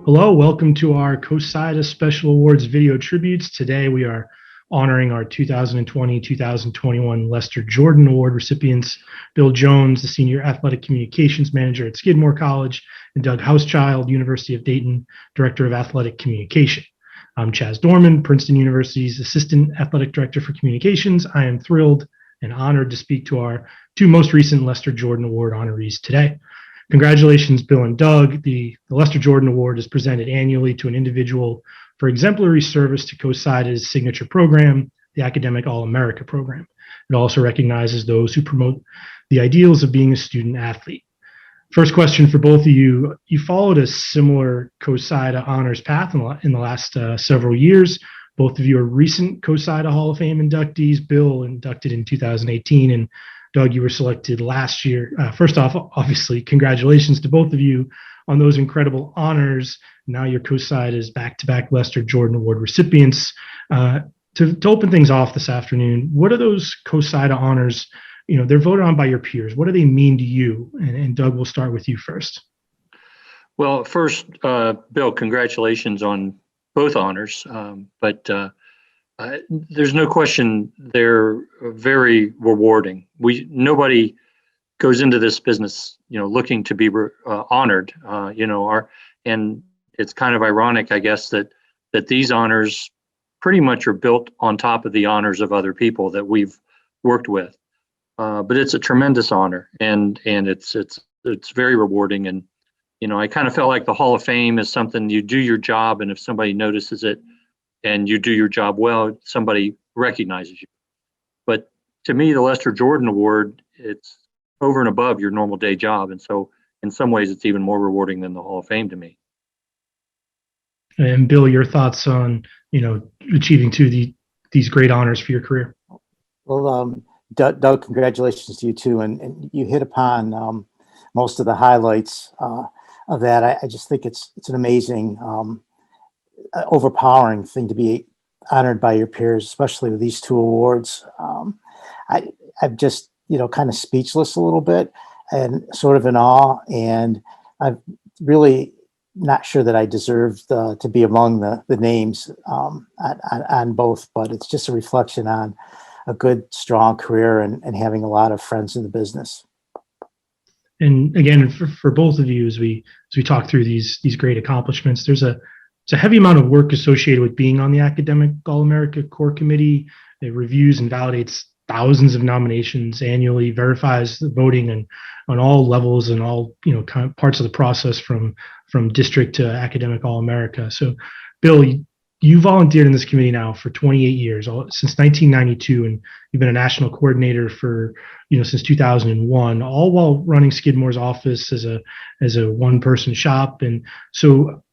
Hello, welcome to our CoSIDA Special Awards video tributes. Today we are honoring our 2020-2021 Lester Jordan Award recipients, Bill Jones, the Senior Athletic Communications Manager at Skidmore College, and Doug Hauschild, University of Dayton, Director of Athletic Communication. I'm Chaz Dorman, Princeton University's Assistant Athletic Director for Communications. I am thrilled and honored to speak to our two most recent Lester Jordan Award honorees today. Congratulations, Bill and Doug. The Lester Jordan Award is presented annually to an individual for exemplary service to CoSIDA's signature program, the Academic All-America program. It also recognizes those who promote the ideals of being a student athlete. First question for both of you. You followed a similar CoSIDA honors path in the last several years. Both of you are recent CoSIDA Hall of Fame inductees. Bill inducted in 2018, and Doug, you were selected last year. First off, obviously, congratulations to both of you on those incredible honors. Now you're CoSIDA's back-to-back Lester Jordan Award recipients. To open things off this afternoon, what are those CoSIDA honors? You know, they're voted on by your peers. What do they mean to you? And Doug, we'll start with you first. Well, first, Bill, congratulations on both honors. There's no question they're very rewarding. Nobody goes into this business, looking to be honored. And it's kind of ironic, I guess, that these honors pretty much are built on top of the honors of other people that we've worked with. But it's a tremendous honor, and it's very rewarding. And I kind of felt like the Hall of Fame is something you do your job, and if somebody notices it, and you do your job well, somebody recognizes you. But to me, the Lester Jordan Award, it's over and above your normal day job. And so in some ways, it's even more rewarding than the Hall of Fame to me. And Bill, your thoughts on, achieving these great honors for your career? Well, Doug, congratulations to you too. And you hit upon most of the highlights of that. I just think it's an amazing, overpowering thing to be honored by your peers, especially with these two awards. I'm just, kind of speechless a little bit and sort of in awe. And I'm really not sure that I deserve to be among the names on both, but it's just a reflection on a good, strong career and having a lot of friends in the business. And again, for both of you, as we talk through these great accomplishments, there's a heavy amount of work associated with being on the Academic All-America Core Committee. It reviews and validates thousands of nominations annually, verifies the voting and on all levels and all kind of parts of the process from district to Academic All-America. So, Bill, you volunteered in this committee now for 28 years, since 1992, and you've been a national coordinator for since 2001, all while running Skidmore's office as a one-person shop. And so,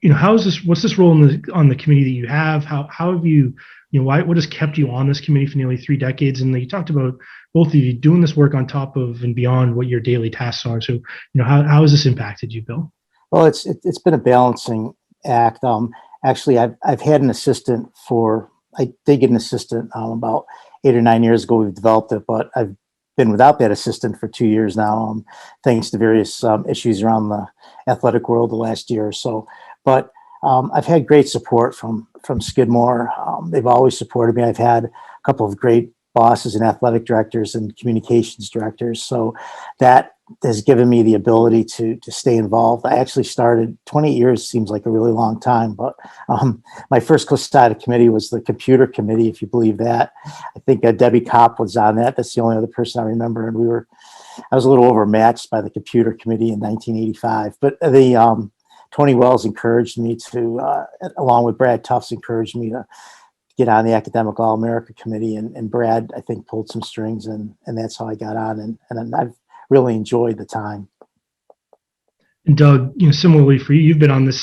what's this role on the committee that you have? How have you, what has kept you on this committee for nearly 3 decades? And you talked about both of you doing this work on top of and beyond what your daily tasks are. So, how has this impacted you, Bill? Well, it's been a balancing act. Actually, I've had an assistant I did get an assistant about 8 or 9 years ago. We've developed it, but I've been without that assistant for 2 years now, thanks to various issues around the athletic world the last year or so. But I've had great support from Skidmore. They've always supported me. I've had a couple of great bosses and athletic directors and communications directors. So that has given me the ability to stay involved. I actually started 20 years, seems like a really long time, but my first CoSIDA committee was the computer committee, if you believe that. I think Debbie Kopp was on that. That's the only other person I remember. And I was a little overmatched by the computer committee in 1985. But Tony Wells encouraged me to, along with Brad Tufts, encouraged me to get on the Academic All-America Committee. And Brad, I think, pulled some strings, and that's how I got on. And I've really enjoyed the time. And Doug, similarly for you, you've been on the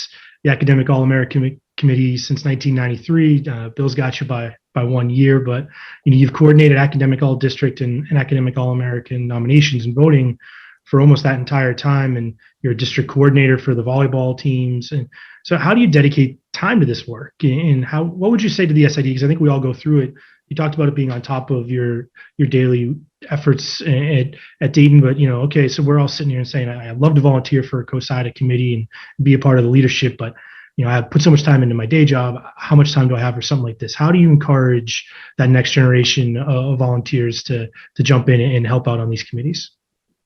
Academic All-America Committee since 1993. Bill's got you by 1 year, but you've coordinated Academic All-District and Academic All-American nominations and voting for almost that entire time, and you're a district coordinator for the volleyball teams. And so how do you dedicate time to this work, and what would you say to the SID? Because I think we all go through it. You talked about it being on top of your daily efforts at Dayton, but okay, so we're all sitting here and saying, I'd love to volunteer for a CoSIDA committee and be a part of the leadership, but I put so much time into my day job. How much time do I have for something like this? How do you encourage that next generation of volunteers to jump in and help out on these committees?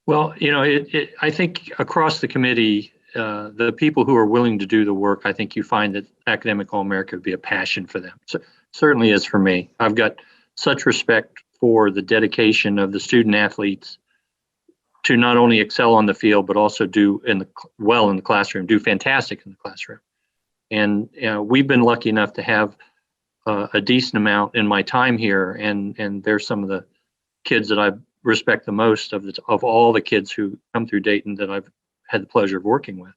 Well, I think across the committee, the people who are willing to do the work, I think you find that Academic All-America would be a passion for them. So certainly is for me. I've got such respect for the dedication of the student athletes to not only excel on the field, but also do well in the classroom, do fantastic in the classroom. And we've been lucky enough to have a decent amount in my time here, and they're some of the kids that I respect the most of all the kids who come through Dayton that I've had the pleasure of working with.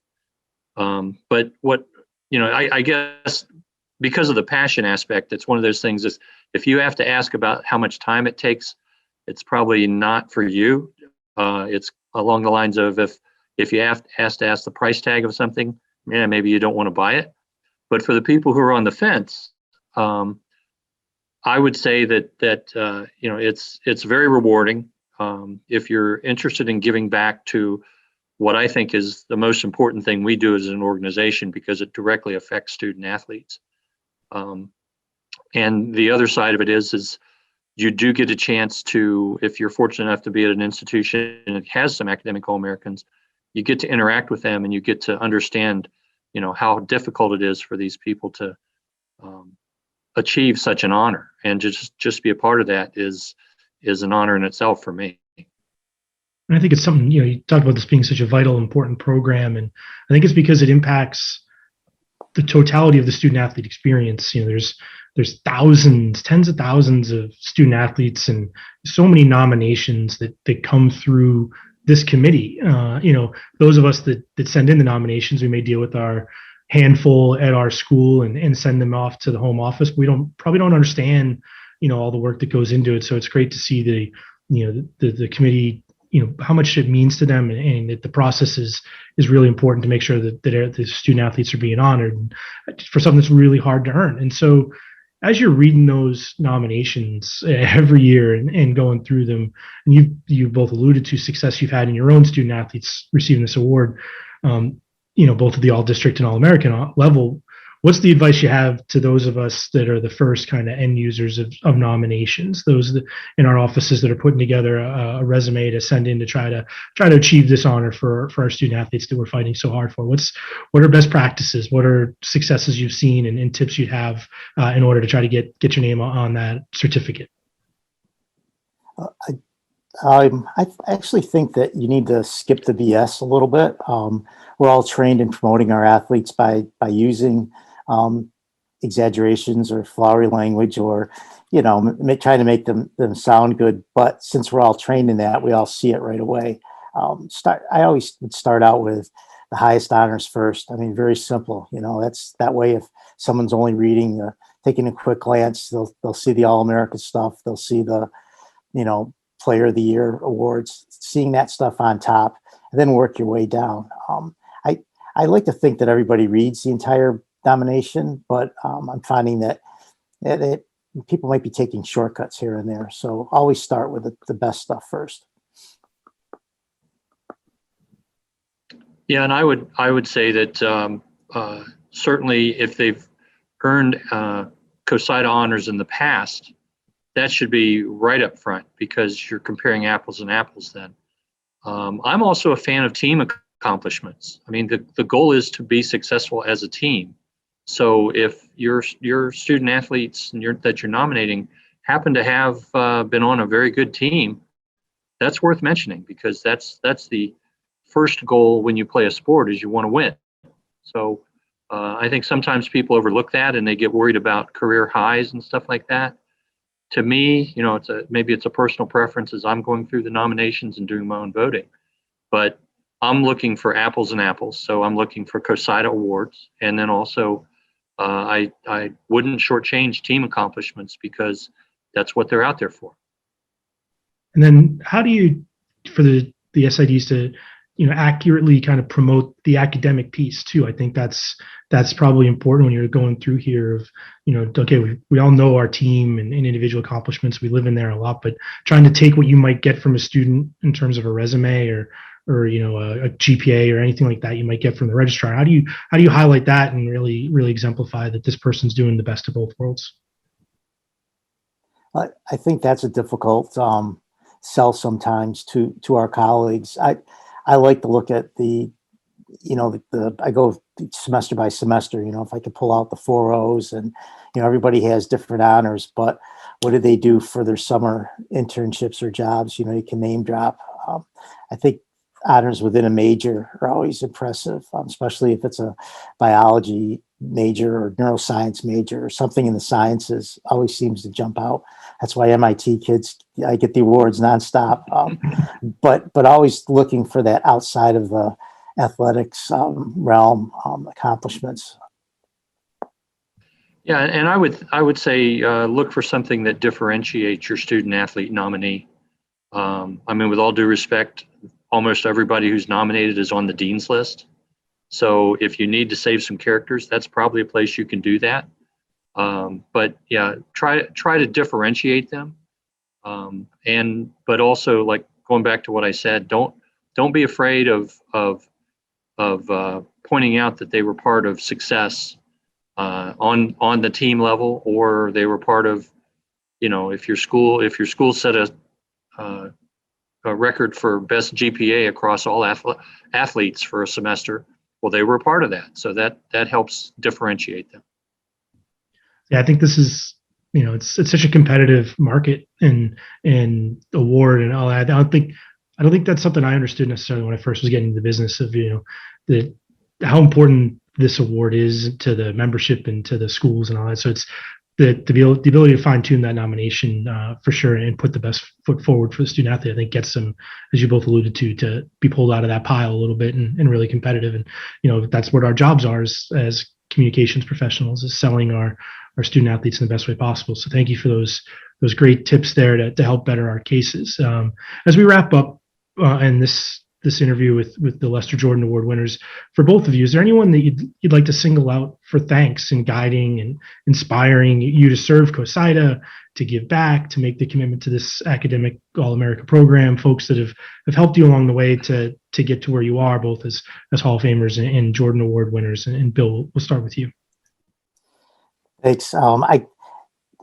But what I guess because of the passion aspect, it's one of those things is if you have to ask about how much time it takes, it's probably not for you. It's along the lines of if you have to ask the price tag of something, yeah, maybe you don't want to buy it. But for the people who are on the fence, I would say that it's very rewarding. If you're interested in giving back to what I think is the most important thing we do as an organization, because it directly affects student athletes. And the other side of it is you do get a chance to, if you're fortunate enough to be at an institution that has some academic All-Americans, you get to interact with them and you get to understand, how difficult it is for these people to achieve such an honor. And just be a part of that is an honor in itself for me. And I think it's something, you talked about this being such a vital, important program. And I think it's because it impacts the totality of the student athlete experience. There's thousands, tens of thousands of student athletes and so many nominations that come through this committee. Those of us that send in the nominations, we may deal with our handful at our school and send them off to the home office. We probably don't understand, all the work that goes into it. So it's great to see the committee, how much it means to them, and that the process is really important to make sure that the student athletes are being honored for something that's really hard to earn. And so as you're reading those nominations every year and going through them, and you've both alluded to success you've had in your own student athletes receiving this award, both at the All-District and All-American level, what's the advice you have to those of us that are the first kind of end users of nominations, those in our offices that are putting together a resume to send in to try to achieve this honor for our student athletes that we're fighting so hard for? What are best practices? What are successes you've seen and tips you'd have in order to try to get your name on that certificate? I actually think that you need to skip the BS a little bit. We're all trained in promoting our athletes by using exaggerations or flowery language, or trying to make them sound good. But since we're all trained in that, we all see it right away. I always would start out with the highest honors first. I mean, very simple. That's that way. If someone's only reading, taking a quick glance, they'll see the All-American stuff. They'll see the Player of the Year awards, seeing that stuff on top, and then work your way down. I like to think that everybody reads the entire nomination, but I'm finding that people might be taking shortcuts here and there. So always start with the best stuff first. Yeah, and I would say that certainly if they've earned CoSIDA honors in the past, that should be right up front, because you're comparing apples and apples then. I'm also a fan of team accomplishments. I mean, the goal is to be successful as a team. So if your student athletes that you're nominating happen to have been on a very good team, that's worth mentioning, because that's the first goal when you play a sport, is you want to win. So I think sometimes people overlook that and they get worried about career highs and stuff like that. To me, maybe it's a personal preference as I'm going through the nominations and doing my own voting, but I'm looking for apples and apples. So I'm looking for CoSIDA awards, and then also I wouldn't shortchange team accomplishments, because that's what they're out there for. And then how do you, for the SIDs to accurately kind of promote the academic piece too. I think that's probably important when you're going through here of, okay, we all know our team and individual accomplishments. We live in there a lot, but trying to take what you might get from a student in terms of a resume or a GPA or anything like that you might get from the registrar. How do you highlight that and really exemplify that this person's doing the best of both worlds? I think that's a difficult sell sometimes to our colleagues. I like to look at I go semester by semester, if I could pull out the 4.0s and, everybody has different honors, but what do they do for their summer internships or jobs? You can name drop. I think honors within a major are always impressive, especially if it's a biology major or neuroscience major or something in the sciences always seems to jump out. That's why MIT kids, I get the awards nonstop. But always looking for that outside of the athletics realm accomplishments. Yeah, and I would say look for something that differentiates your student athlete nominee. With all due respect, almost everybody who's nominated is on the dean's list. So if you need to save some characters, that's probably a place you can do that. But yeah, try to differentiate them. But also, like going back to what I said, don't be afraid of pointing out that they were part of success on the team level, or they were part of, if your school set a record for best GPA across all athletes for a semester, well, they were a part of that. So that helps differentiate them. Yeah, I think this is, it's such a competitive market and award and all that. I don't think that's something I understood necessarily when I first was getting into the business of, how important this award is to the membership and to the schools and all that. So it's the ability to fine tune that nomination for sure and put the best foot forward for the student athlete. I think gets them, as you both alluded to be pulled out of that pile a little bit and really competitive. And that's what our jobs are as communications professionals, is selling our student athletes in the best way possible. So thank you for those great tips there to help better our cases. As we wrap up in this interview with the Lester Jordan Award winners, for both of you, is there anyone that you'd like to single out for thanks in guiding and inspiring you to serve CoSIDA, to give back, to make the commitment to this academic All-America program, folks that have helped you along the way to get to where you are, both as Hall of Famers and Jordan Award winners? And Bill, we'll start with you. Thanks. I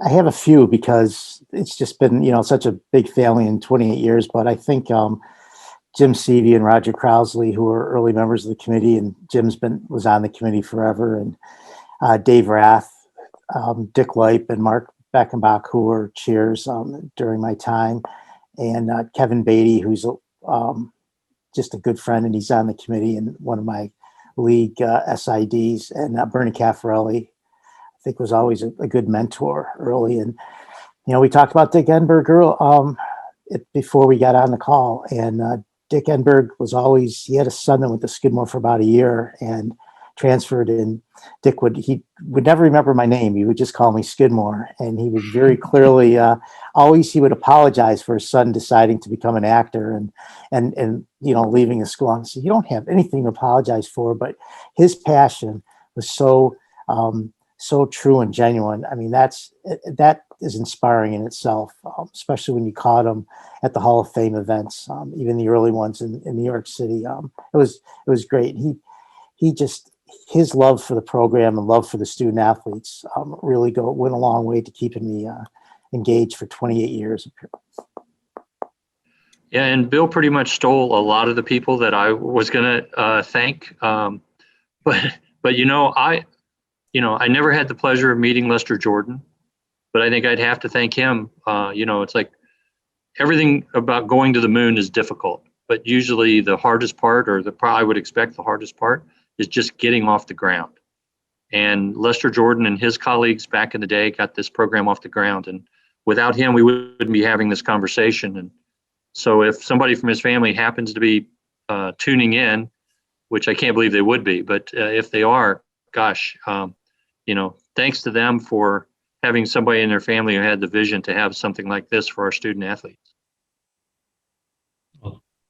have a few because it's just been, such a big family in 28 years, but I think Jim Seavey and Roger Crowsley, who are early members of the committee, and Jim's was on the committee forever, and Dave Rath, Dick Leip, and Mark Beckenbach, who were chairs during my time, and Kevin Beatty, who's just a good friend, and he's on the committee and one of my league SIDs, and Bernie Caffarelli, I think, was always a good mentor early. And, we talked about Dick Enberg before we got on the call, and Dick Enberg he had a son that went to Skidmore for about a year and transferred, and Dick would never remember my name. He would just call me Skidmore, and he would very clearly he would apologize for his son deciding to become an actor and leaving the school. And so you don't have anything to apologize for, but his passion was so true and genuine. I mean, that is inspiring in itself, especially when you caught him at the Hall of Fame events, even the early ones in New York City. It was great. His love for the program and love for the student athletes really went a long way to keeping me engaged for 28 years. Yeah, and Bill pretty much stole a lot of the people that I was going to thank. But I never had the pleasure of meeting Lester Jordan, but I think I'd have to thank him. It's like everything about going to the moon is difficult, but usually the hardest part, I would expect the hardest part, is just getting off the ground. And Lester Jordan and his colleagues back in the day got this program off the ground. And without him, we wouldn't be having this conversation. And so if somebody from his family happens to be tuning in, which I can't believe they would be, but if they are, gosh, thanks to them for having somebody in their family who had the vision to have something like this for our student athletes.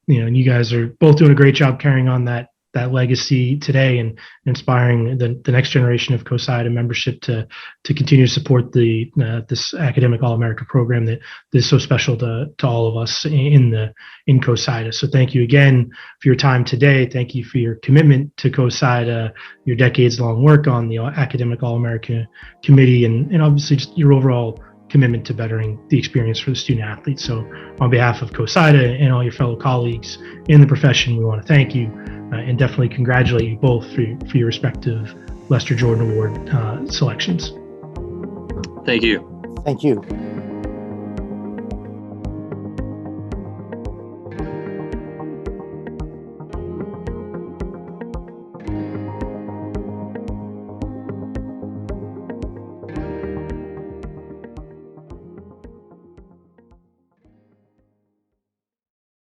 and you guys are both doing a great job carrying on that legacy today and inspiring the next generation of CoSIDA membership to continue to support this academic All-America program that is so special to all of us in CoSIDA. So thank you again for your time today. Thank you for your commitment to CoSIDA, your decades-long work on the academic All-America committee, and obviously just your overall commitment to bettering the experience for the student athletes. So on behalf of CoSIDA and all your fellow colleagues in the profession, we want to thank you and definitely congratulate you both for your respective Lester Jordan Award selections. Thank you. Thank you.